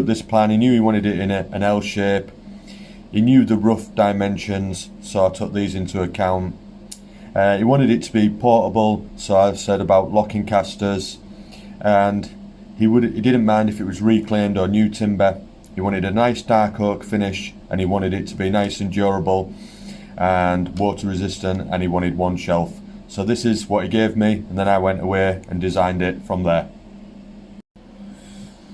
this plan. He knew he wanted it in an L shape. He knew the rough dimensions, so I took these into account. He wanted it to be portable, so I said about locking casters, and he didn't mind if it was reclaimed or new timber. He wanted a nice dark oak finish, and he wanted it to be nice and durable and water resistant, and he wanted one shelf. So this is what he gave me, and then I went away and designed it from there.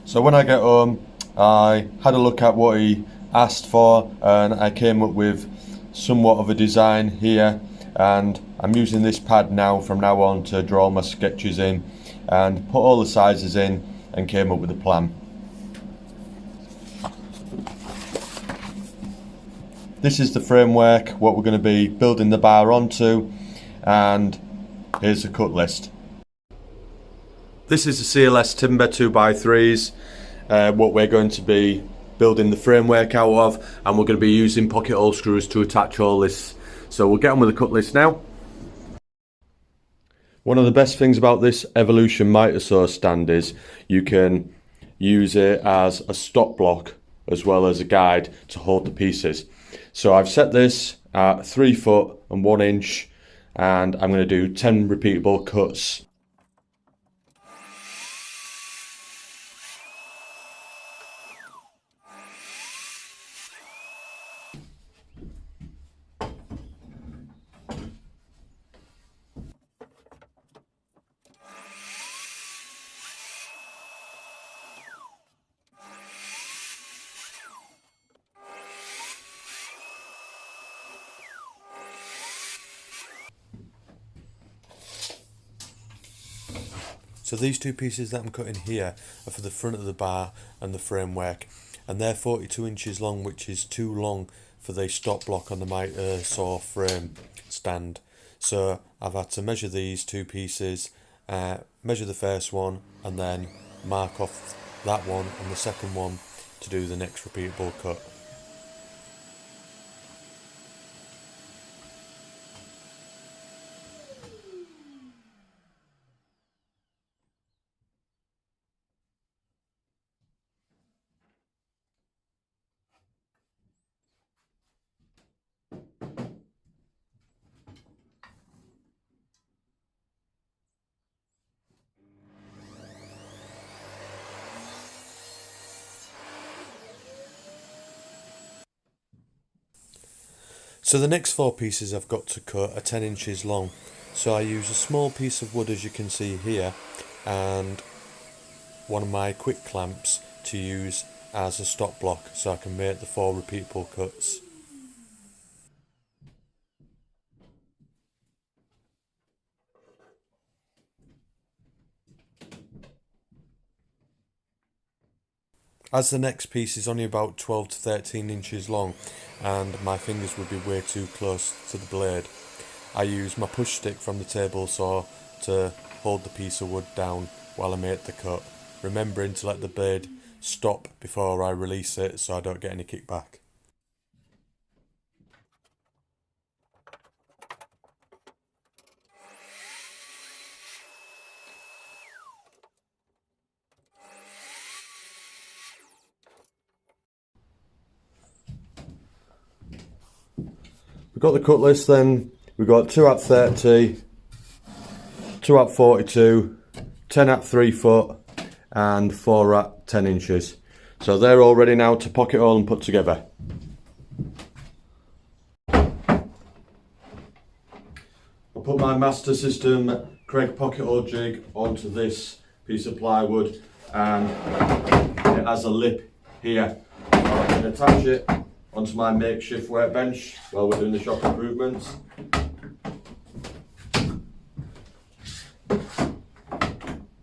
So when I get home, I had a look at what he asked for, and I came up with somewhat of a design here, and I'm using this pad now from now on to draw my sketches in and put all the sizes in, and came up with a plan. This is the framework, what we're going to be building the bar onto, and here's the cut list. This is the CLS timber 2x3s, what we're going to be building the framework out of, and we're going to be using pocket hole screws to attach all this. So we'll get on with the cut list now. One of the best things about this Evolution miter saw stand is you can use it as a stop block as well as a guide to hold the pieces. So I've set this at 3 foot and 1 inch, and I'm going to do 10 repeatable cuts. So these two pieces that I'm cutting here are for the front of the bar and the framework, and they're 42 inches long, which is too long for the stop block on the miter saw frame stand. So I've had to measure these two pieces, measure the first one, and then mark off that one and the second one to do the next repeatable cut. So the next 4 pieces I've got to cut are 10 inches long. So I use a small piece of wood, as you can see here, and one of my quick clamps to use as a stop block so I can make the 4 repeatable cuts. As the next piece is only about 12 to 13 inches long and my fingers would be way too close to the blade, I use my push stick from the table saw to hold the piece of wood down while I make the cut, remembering to let the blade stop before I release it so I don't get any kickback. We've got the cut list then. We've got 2 at 30, 2 at 42, 10 at 3 foot and 4 at 10 inches. So they're all ready now to pocket hole and put together. I'll put my Master System Craig pocket hole jig onto this piece of plywood, and it has a lip here. So I can attach it onto my makeshift workbench while we're doing the shop improvements.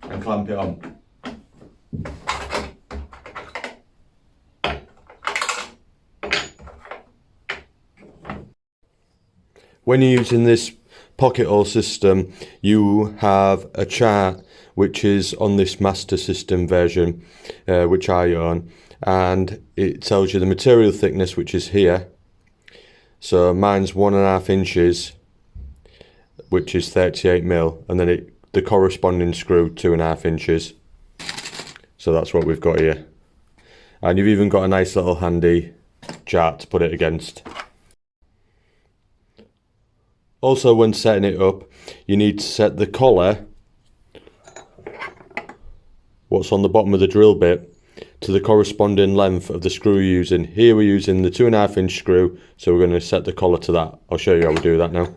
And clamp it on. When you're using this pocket hole system, you have a chart which is on this Master System version, which I own, and it tells you the material thickness, which is here. So mine's 1.5 inches, which is 38mm, and then the corresponding screw 2.5 inches. So that's what we've got here. And you've even got a nice little handy chart to put it against. Also, when setting it up, you need to set the collar, what's on the bottom of the drill bit, to the corresponding length of the screw you're using. Here we're using the 2.5 inch screw, so we're going to set the collar to that. I'll show you how we do that now.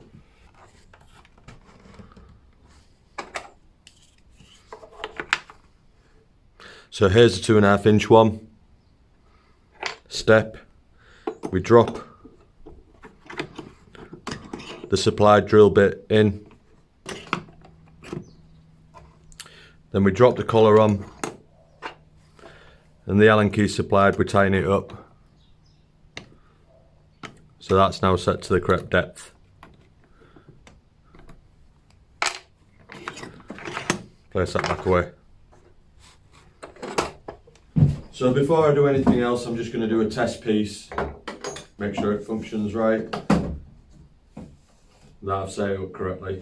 So here's the 2.5 inch one. Step, we drop the supplied drill bit in, then we drop the collar on, and the Allen key supplied, we tighten it up. So that's now set to the correct depth. Place that back away. So before I do anything else, I'm just going to do a test piece, make sure it functions right, that I've set it up correctly.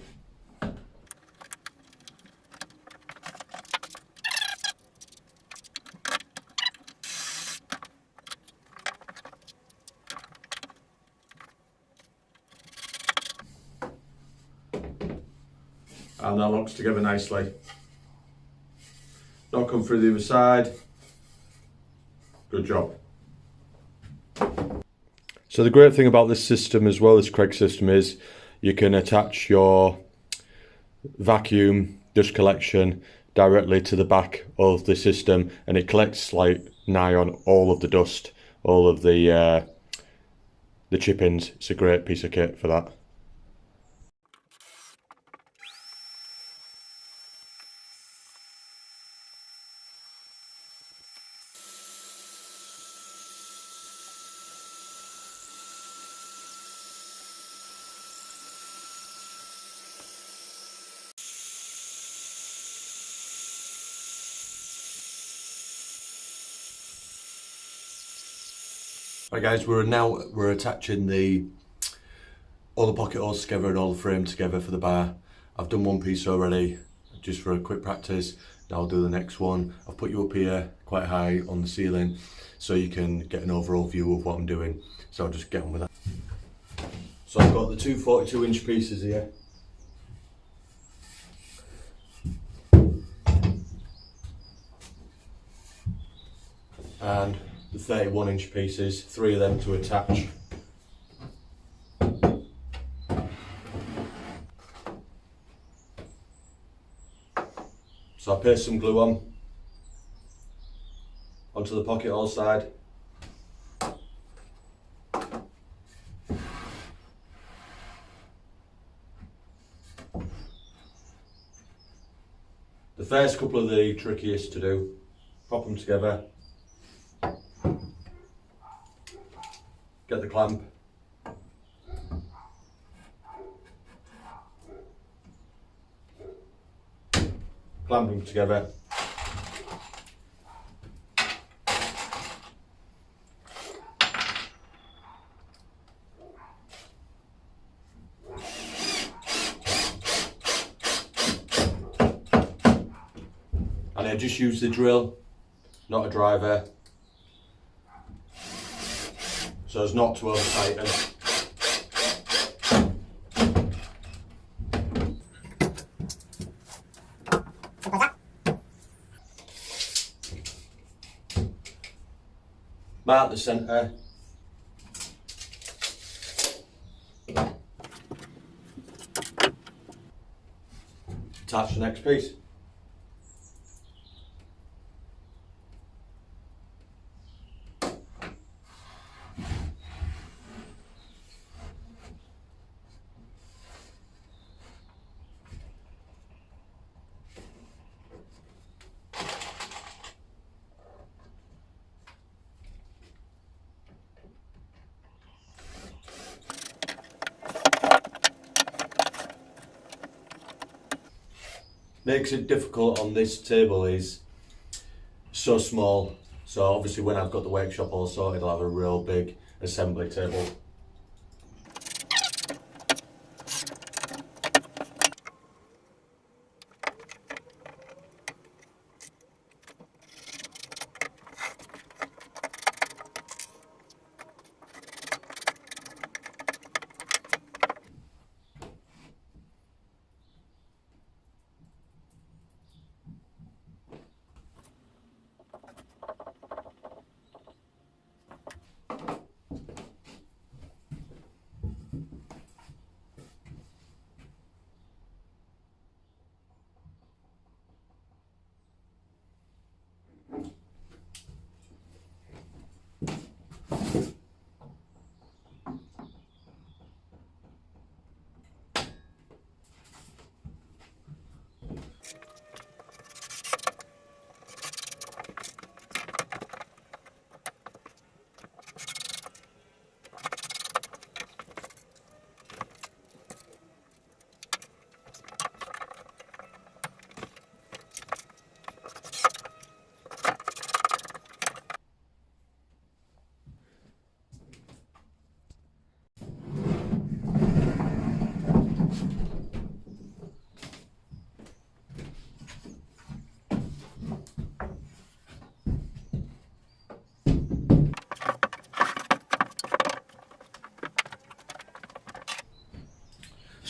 And that locks together nicely. Not come through the other side. Good job. So the great thing about this system as well, this Craig system, is you can attach your vacuum dust collection directly to the back of the system, and it collects like nigh on all of the dust, all of the chippings. It's a great piece of kit for that. Right guys, we're attaching all the pocket holes together and all the frame together for the bar. I've done one piece already, just for a quick practice. Now I'll do the next one. I've put you up here quite high on the ceiling so you can get an overall view of what I'm doing. So I'll just get on with that. So I've got the two 42-inch pieces here. And the 31-inch pieces, 3 of them to attach. So I paste some glue onto the pocket hole side. The first couple are the trickiest to do. Pop them together. Get the clamp. Clamp them together. And I just use the drill, not a driver, so as not to over tighten. Mark the centre. Attach the next piece. Makes it difficult on this table is so small, so obviously when I've got the workshop all sorted I'll have a real big assembly table.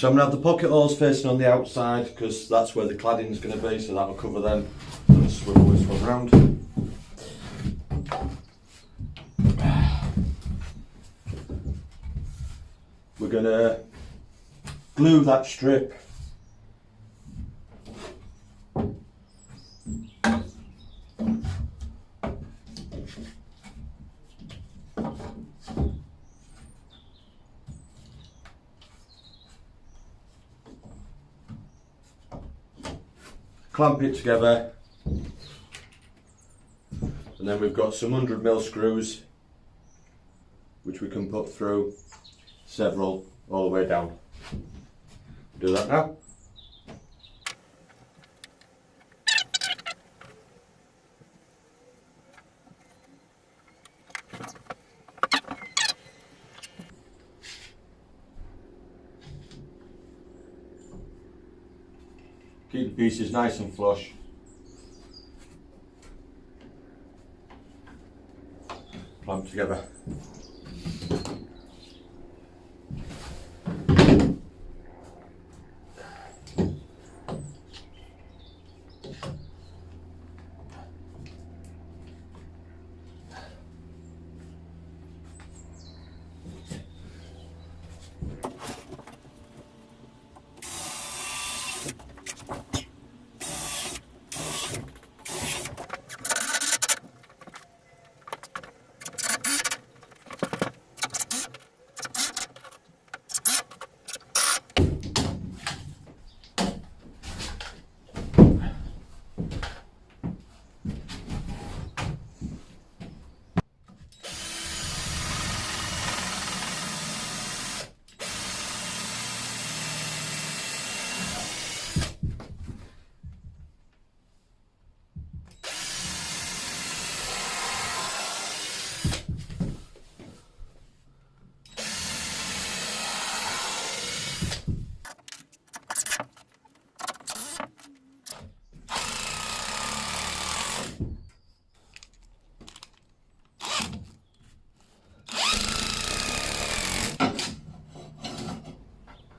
So I'm going to have the pocket holes facing on the outside because that's where the cladding is going to be, so that will cover them. Let's swivel this one round. We're going to glue that strip clamp it together, and then we've got some 100mm screws which we can put through several all the way down. Do that now. Keep the pieces nice and flush. Clamp together.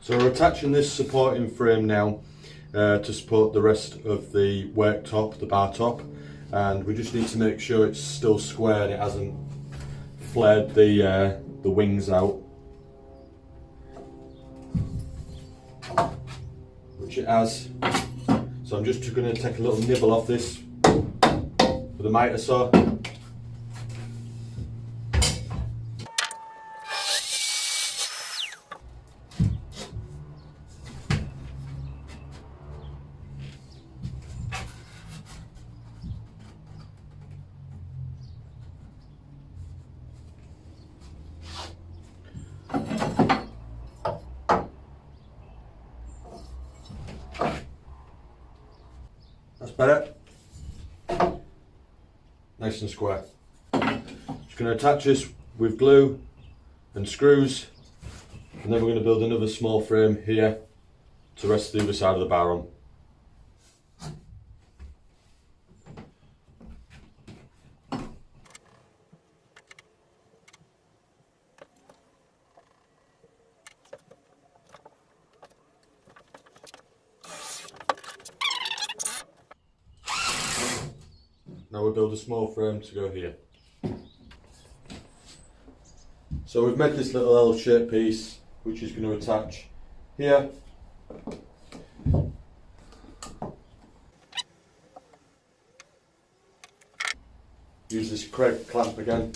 So we're attaching this supporting frame now to support the rest of the worktop, the bar top, and we just need to make sure it's still square and it hasn't flared the wings out, which it has. So I'm just going to take a little nibble off this with a miter saw. That's better. Nice and square. Just going to attach this with glue and screws, and then we're going to build another small frame here to rest the other side of the bar on. Now we'll build a small frame to go here. So we've made this little L-shaped piece which is going to attach here. Use this Craig clamp again.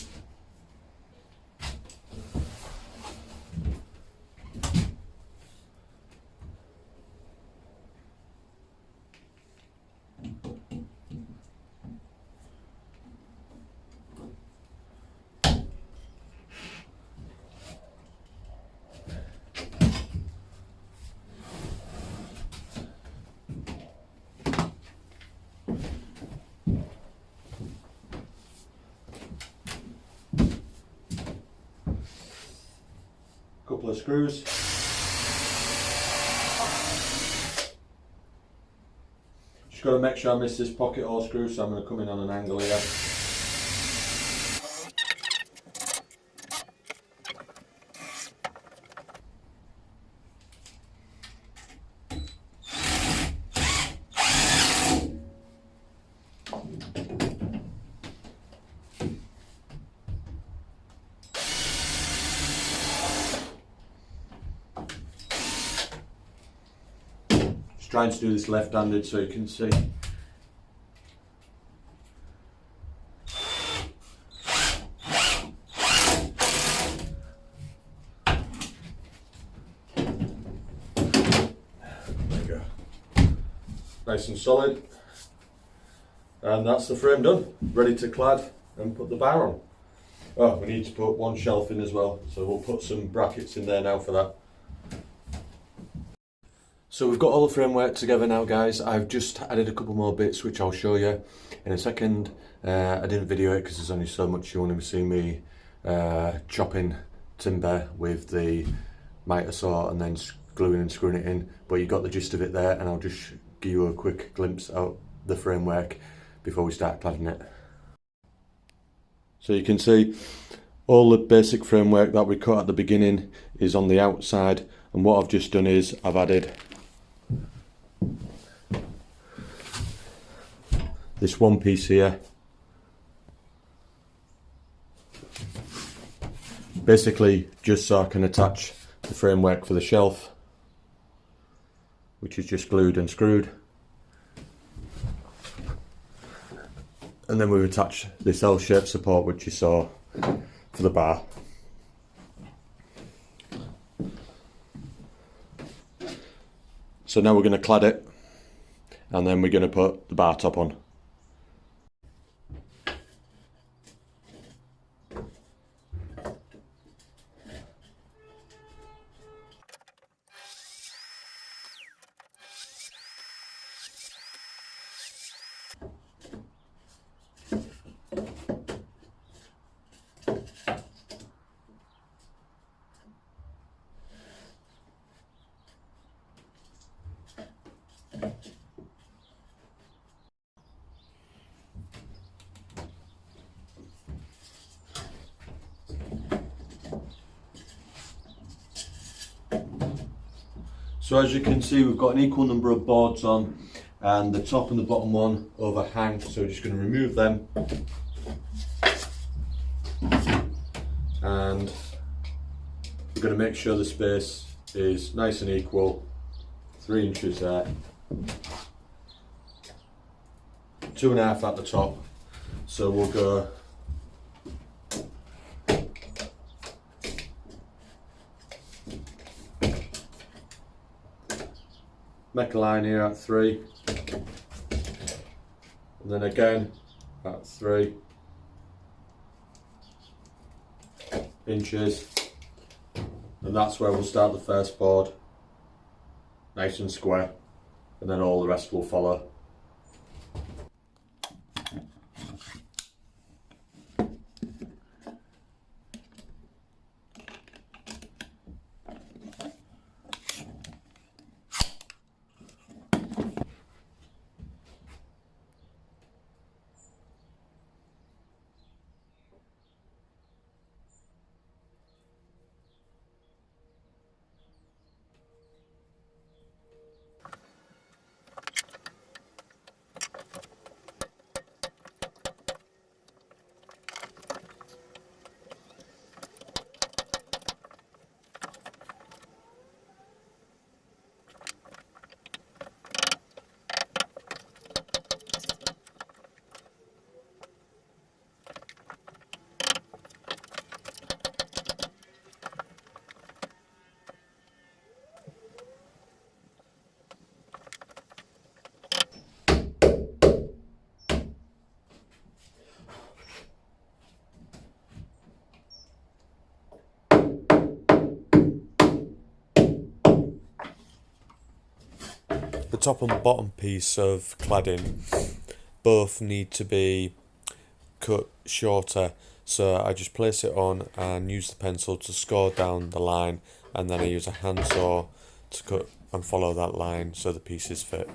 Couple of screws. Just got to make sure I miss this pocket hole screw, so I'm going to come in on an angle here. Just trying to do this left-handed so you can see. There you go. Nice and solid. And that's the frame done. Ready to clad and put the bar on. Oh, we need to put one shelf in as well, so we'll put some brackets in there now for that. So we've got all the framework together now, guys. I've just added a couple more bits which I'll show you in a second. I didn't video it because there's only so much you want to see me chopping timber with the miter saw and then gluing and screwing it in, but you got the gist of it there, and I'll just give you a quick glimpse out the framework before we start cladding it. So you can see all the basic framework that we cut at the beginning is on the outside, and what I've just done is I've added this one piece here, basically just so I can attach the framework for the shelf, which is just glued and screwed. And then we've attached this L-shaped support which you saw for the bar. So now we're going to clad it, and then we're going to put the bar top on. So as you can see, we've got an equal number of boards on, and the top and the bottom one overhang, so we're just going to remove them. And we're going to make sure the space is nice and equal, 3 inches there, 2.5 at the top, so we'll go make a line here at 3, and then again at 3 inches, and that's where we'll start the first board, nice and square, and then all the rest will follow. The top and bottom piece of cladding both need to be cut shorter, so I just place it on and use the pencil to score down the line, and then I use a handsaw to cut and follow that line so the pieces fit.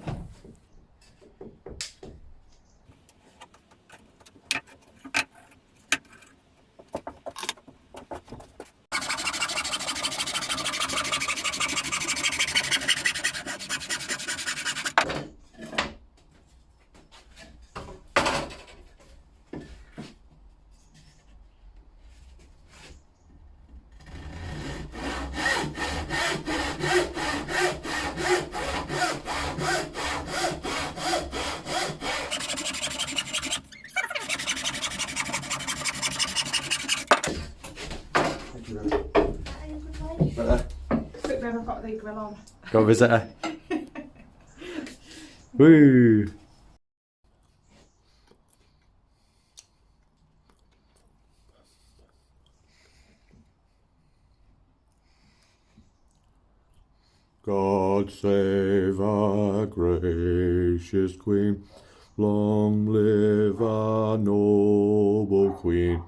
Better. Quick, babe, I've got the grill on. Go visit her. Woo! God save our gracious Queen, long live our noble Queen.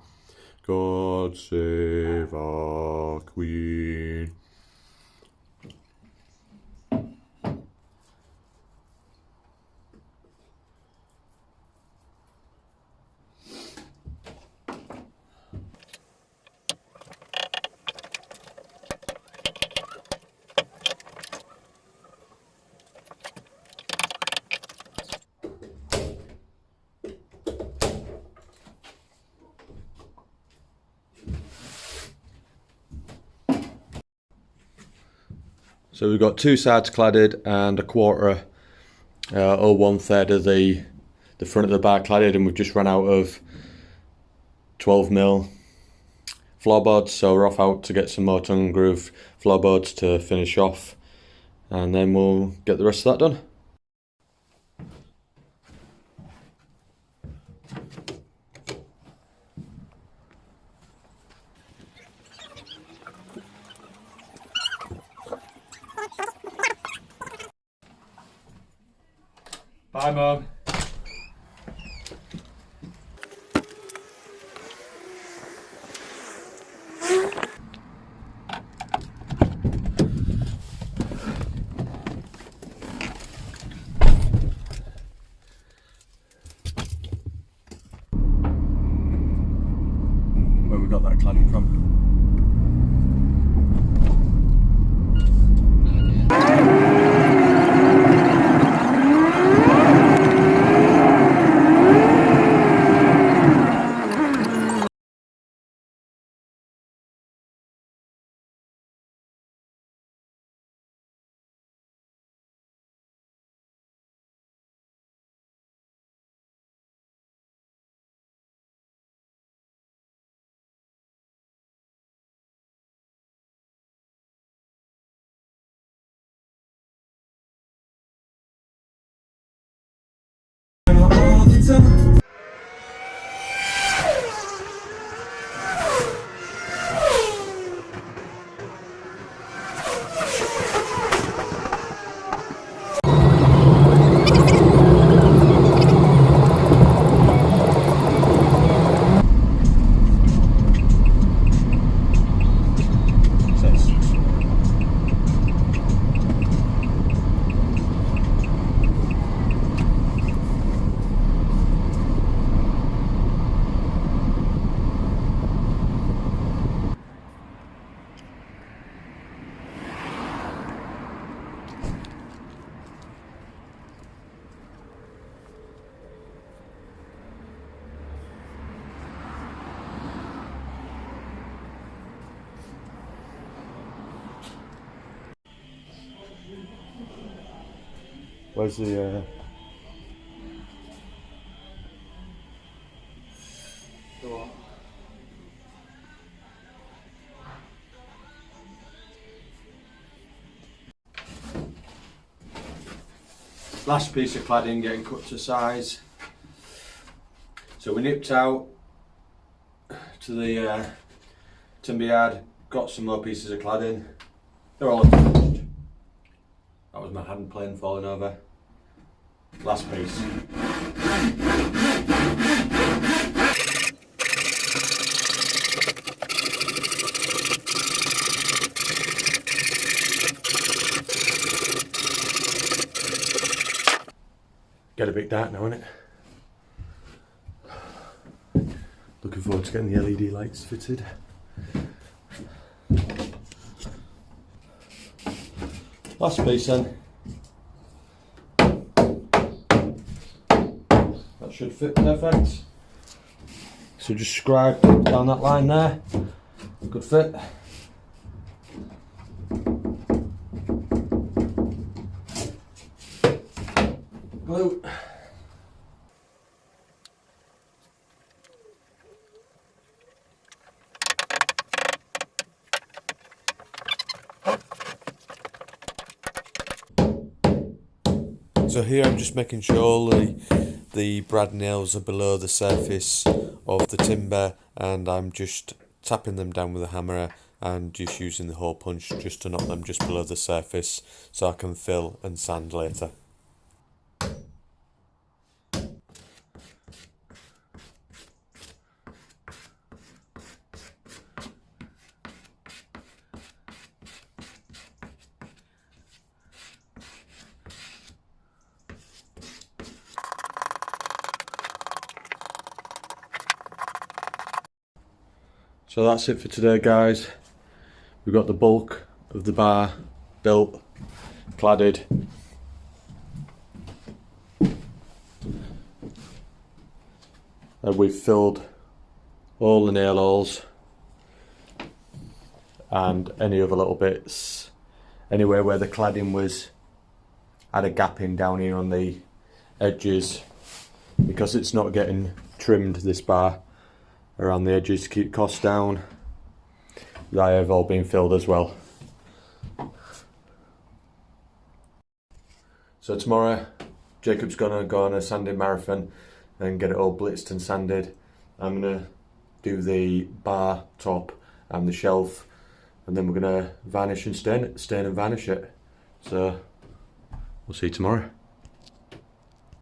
God save our Queen. So we've got two sides cladded and a quarter or 1/3 of the front of the bar cladded, and we've just run out of 12mm floorboards, so we're off out to get some more tongue and groove floorboards to finish off, and then we'll get the rest of that done. Bye, Mum. Where we got that cladding from? Where's the last piece of cladding getting cut to size? So we nipped out to the timber yard, got some more pieces of cladding. They're all attached. That was my hand plane falling over. Last piece. Get a bit dark now, innit? Looking forward to getting the LED lights fitted. Last piece then. That should fit perfect. So just scribe down that line there. Good fit. Glue. So here I'm just making sure all the brad nails are below the surface of the timber, and I'm just tapping them down with a hammer and just using the hole punch just to knock them just below the surface so I can fill and sand later. So that's it for today, guys. We've got the bulk of the bar built, cladded. And we've filled all the nail holes and any other little bits, anywhere where the cladding had a gap in down here on the edges, because it's not getting trimmed, this bar around the edges to keep costs down. They have all been filled as well. So tomorrow Jacob's gonna go on a sanding marathon and get it all blitzed and sanded. I'm gonna do the bar top and the shelf, and then we're gonna varnish and stain and varnish it. So we'll see you tomorrow.